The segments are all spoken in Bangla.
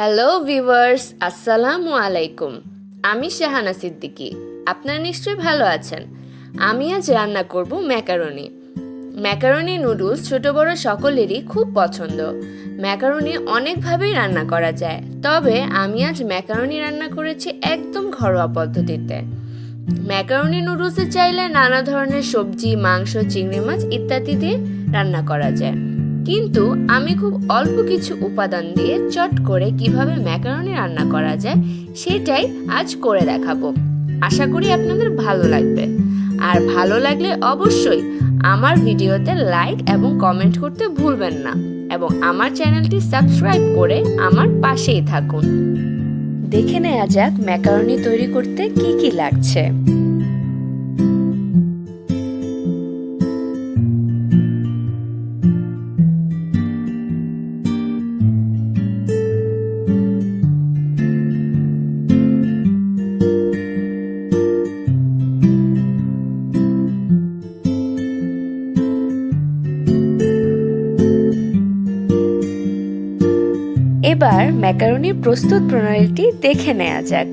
হ্যালো ভিউয়ার্স, আসসালামু আলাইকুম। আমি শাহানা সিদ্দিকী। আপনারা নিশ্চয়ই ভালো আছেন। আমি আজ রান্না করব ম্যাকারনি। ম্যাকারনি নুডলস ছোট বড় সকলেরই খুব পছন্দ। ম্যাকারনি অনেকভাবেই রান্না করা যায়, তবে আমি আজ ম্যাকারনি রান্না করেছি একদম ঘরোয়া পদ্ধতিতে। ম্যাকারনি নুডলসে চাইলে নানা ধরনের সবজি, মাংস, চিংড়ি মাছ ইত্যাদি দিয়ে রান্না করা যায়, কিন্তু আমি খুব অল্প কিছু উপাদান দিয়ে চট করে কিভাবে ম্যাকারনি রান্না করা যায় সেটাই আজ করে দেখাবো। আশা করি আপনাদের ভালো লাগবে। আর ভালো লাগলে অবশ্যই আমার ভিডিওতে লাইক এবং কমেন্ট করতে ভুলবেন না, এবং আমার চ্যানেলটি সাবস্ক্রাইব করে আমার পাশেই থাকুন। দেখে নেওয়া যাক ম্যাকারনি তৈরি করতে কি কি লাগছে। এবার ম্যাকারনির প্রস্তুত প্রণালীটি দেখে নেওয়া যাক।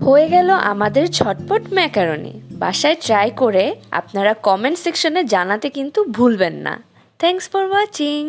হয়ে গেল আমাদের ঝটপট ম্যাকারনি। বাসায় ট্রাই করে আপনারা কমেন্ট সেকশনে জানাতে কিন্তু ভুলবেন না। Thanks for watching.